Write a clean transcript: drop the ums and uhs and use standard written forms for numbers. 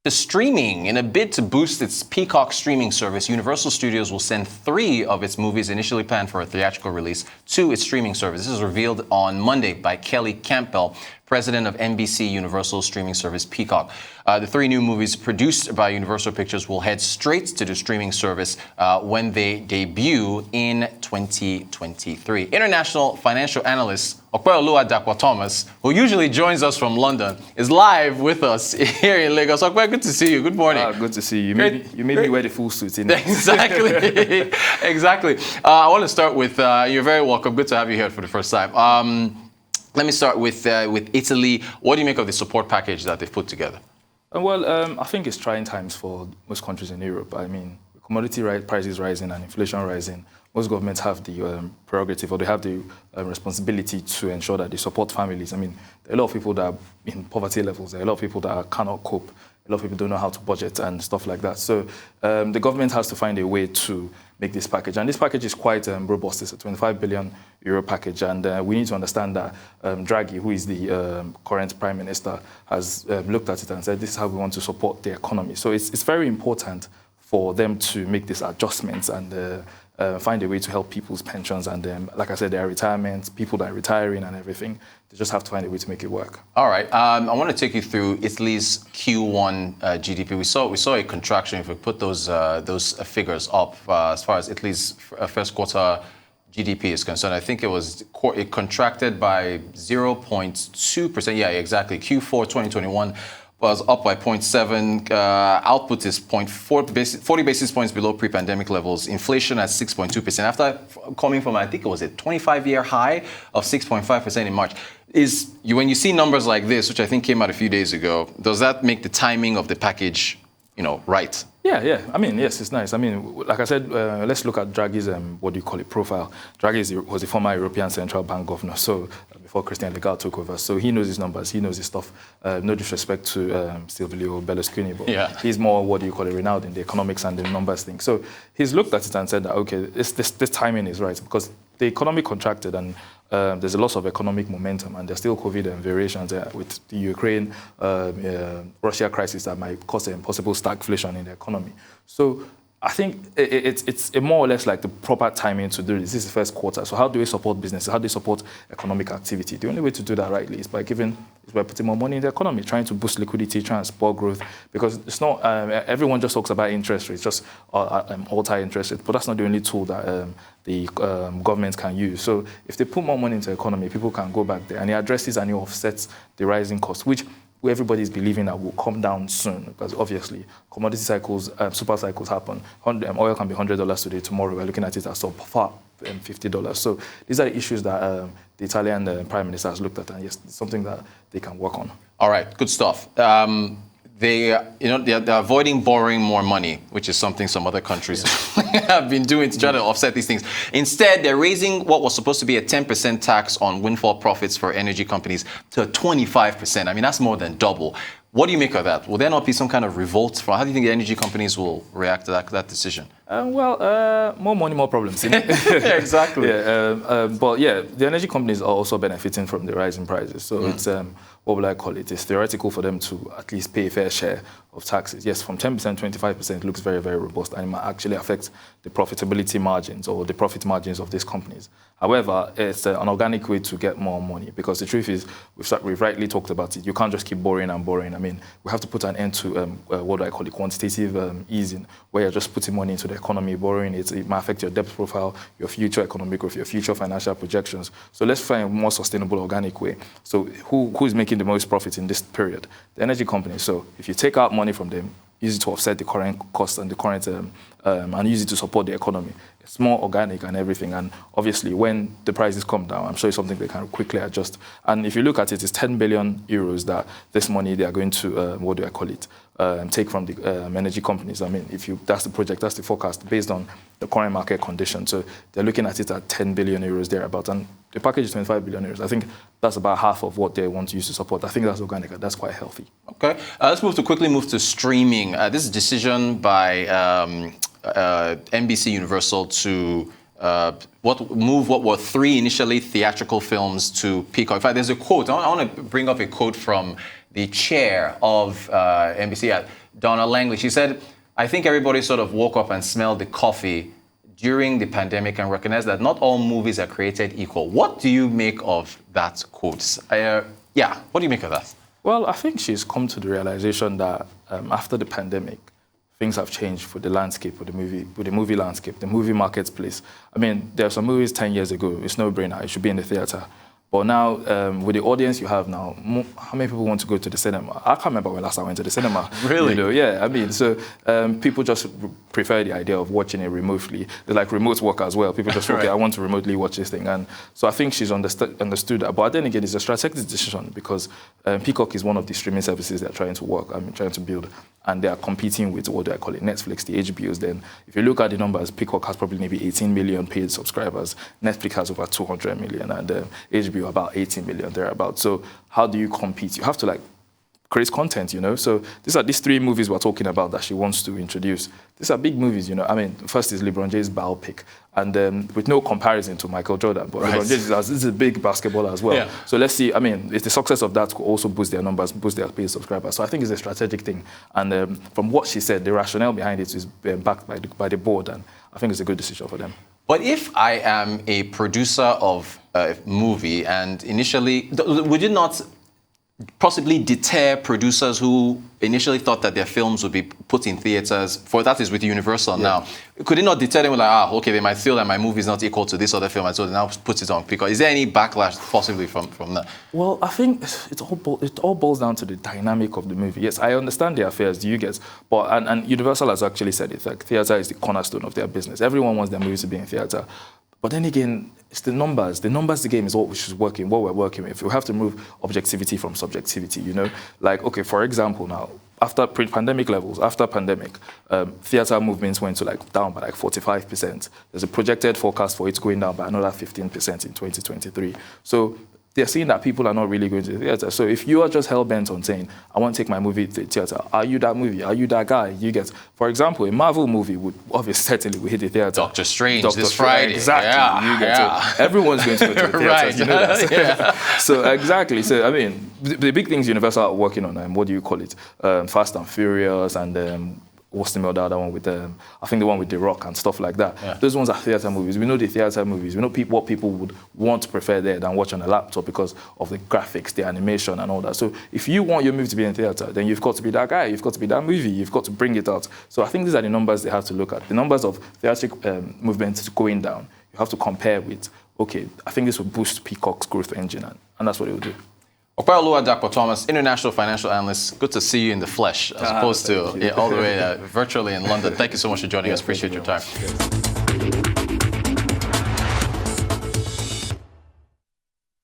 To streaming. In a bid to boost its Peacock streaming service, Universal Studios will send 3 of its movies initially planned for a theatrical release to its streaming service. This was revealed on Monday by Kelly Campbell, president of NBC Universal streaming service Peacock. The 3 new movies produced by Universal Pictures will head straight to the streaming service when they debut in 2023. International financial analyst Opeoluwa Dapo Thomas, who usually joins us from London, is live with us here in Lagos. Ope, good to see you. Good morning. Good to see you. You made me wear the full suit. Exactly. Exactly. I want to start with, you're very welcome. Good to have you here for the first time. Let me start with Italy. What do you make of the support package that they've put together? Well, I think it's trying times for most countries in Europe. I mean, commodity prices rising and inflation rising, most governments have the prerogative, or they have the responsibility to ensure that they support families. I mean, there are a lot of people that are in poverty levels. There are a lot of people that cannot cope. A lot of people don't know how to budget and stuff like that. So the government has to find a way to make this package. And this package is quite robust. It's a 25 billion euro package. And we need to understand that Draghi, who is the current prime minister, has looked at it and said, this is how we want to support the economy. So it's very important for them to make these adjustments and find a way to help people's pensions and, like I said, their retirement, people that are retiring and everything. They just have to find a way to make it work. All right. I want to take you through Italy's Q1 GDP. We saw a contraction. If we put those figures up as far as Italy's first quarter GDP is concerned, I think it contracted by 0.2%. Yeah, exactly. Q4 2021 was up by 0.7. Output is 40 basis points below pre-pandemic levels. Inflation at 6.2%. After coming from, I think it was a 25-year high of 6.5% in March. When you see numbers like this, which I think came out a few days ago, does that make the timing of the package, right? Yeah. I mean, yes, it's nice. I mean, like I said, let's look at Draghi's, profile. Draghi was a former European Central Bank governor, so before Christian Lagarde took over. So he knows his numbers, he knows his stuff. No disrespect to Silvio Berlusconi, but he's more, renowned in the economics and the numbers thing. So he's looked at it and said that, okay, this timing is right, because the economy contracted and there's a loss of economic momentum, and there's still COVID and variations with the Ukraine, Russia crisis that might cause a possible stagflation in the economy. So I think it's more or less like the proper timing to do this. This is the first quarter. So how do we support business? How do we support economic activity? The only way to do that rightly is by putting more money in the economy, trying to boost liquidity, trying to support growth. Because it's not everyone just talks about interest rates, just alter interest rates, but that's not the only tool that the government can use. So if they put more money into the economy, people can go back there, and it addresses and it offsets the rising costs, which everybody is believing that will come down soon, because obviously commodity cycles, super cycles happen. Oil can be $100 today. Tomorrow we're looking at it as so far $50. So these are the issues that the Italian Prime Minister has looked at, and yes, it's something that they can work on. All right, good stuff. They're avoiding borrowing more money, which is something some other countries have been doing to try to offset these things. Instead, they're raising what was supposed to be a 10% tax on windfall profits for energy companies to 25%. I mean, that's more than double. What do you make of that? Will there not be some kind of revolt? How do you think the energy companies will react to that decision? More money, more problems. Yeah, exactly. But the energy companies are also benefiting from the rising prices. So it's, what will I call it? It's theoretical for them to at least pay a fair share of taxes. Yes, from 10% to 25% looks very, very robust, and it might actually affect the profitability margins or the profit margins of these companies. However, it's an organic way to get more money, because the truth is, we've rightly talked about it. You can't just keep borrowing and borrowing. I mean, we have to put an end to quantitative easing, where you're just putting money into the economy, borrowing it. It might affect your debt profile, your future economic growth, your future financial projections. So let's find a more sustainable, organic way. So who is making the most profit in this period? The energy companies. So if you take out money from them, use it to offset the current costs and the current and use it to support the economy. It's more organic and everything. And obviously, when the prices come down, I'm sure it's something they can quickly adjust. And if you look at it, it's 10 billion euros that this money they are going to, take from the energy companies. I mean, that's the project, that's the forecast based on the current market conditions. So they're looking at it at 10 billion euros thereabout. And the package is 25 billion euros. I think that's about half of what they want to use to support. I think that's organic. That's quite healthy. Okay. Let's quickly move to streaming. This is a decision by NBC Universal to move what were 3 initially theatrical films to Peacock. In fact, there's a quote. I want to bring up a quote from the chair of NBC. Donna Langley. She said, I think everybody sort of woke up and smelled the coffee during the pandemic and recognized that not all movies are created equal. What do you make of that quote? What do you make of that? Well, I think she's come to the realization that after the pandemic, things have changed for the landscape, for the movie landscape, the movie marketplace. I mean, there are some movies 10 years ago, it's no brainer, it should be in the theater. But now, with the audience you have now, how many people want to go to the cinema? I can't remember when last I went to the cinema. Really? You know, yeah, I mean, so people just prefer the idea of watching it remotely. They're like remote work as well. People just, okay, I want to remotely watch this thing. And so I think she's understood that. But then again, it's a strategic decision because Peacock is one of the streaming services they're trying to build. And they are competing with, what do I call it, Netflix, the HBOs. Then if you look at the numbers, Peacock has probably maybe 18 million paid subscribers. Netflix has over 200 million and HBO about 18 million, thereabouts. So how do you compete? You have to create content, you know? So these 3 movies we're talking about that she wants to introduce. These are big movies, you know? I mean, first is LeBron James' biopic. And with no comparison to Michael Jordan, but LeBron James is a big basketball as well. Yeah. So let's see, I mean, if the success of that could also boost their numbers, boost their paid subscribers. So I think it's a strategic thing. And from what she said, the rationale behind it is backed by the board. And I think it's a good decision for them. But if I am a producer of a movie and initially, would it not possibly deter producers who initially thought that their films would be put in theaters, for that is with Universal now. Could it not deter them like, okay, they might feel that my movie is not equal to this other film, and so they now put it on Peacock? Is there any backlash possibly from that? Well, I think it all boils down to the dynamic of the movie. Yes, I understand their affairs, do you guys? But and Universal has actually said it, like theater is the cornerstone of their business. Everyone wants their movies to be in theater. But then again, it's the numbers. The numbers, the game is what we're working with. We have to move objectivity from subjectivity, you know? Like, okay, for example, now, after pre-pandemic levels, after pandemic, theater movements went to down by 45%. There's a projected forecast for it going down by another 15% in 2023. So they're seeing that people are not really going to the theater. So if you are just hell-bent on saying, I want to take my movie to the theater, are you that movie? Are you that guy? You get, for example, a Marvel movie would obviously certainly hit the theater. Doctor Strange this Friday. Exactly. Yeah, you get so everyone's going to go to the theater. Right. You know that. So exactly. So I mean, the big things Universal are working on, what do you call it? Fast and Furious and what's the other one with I think the one with The Rock and stuff like that. Yeah. Those ones are theater movies. We know the theater movies. We know what people would want to prefer there than watch on a laptop because of the graphics, the animation and all that. So if you want your movie to be in theater, then you've got to be that guy. You've got to be that movie. You've got to bring it out. So I think these are the numbers they have to look at. The numbers of theatric movements going down. You have to compare with, okay, I think this will boost Peacock's growth engine, and that's what it will do. Opeoluwa Dapo Thomas, International Financial Analyst. Good to see you in the flesh as opposed to all the way virtually in London. Thank you so much for joining us. Appreciate your time.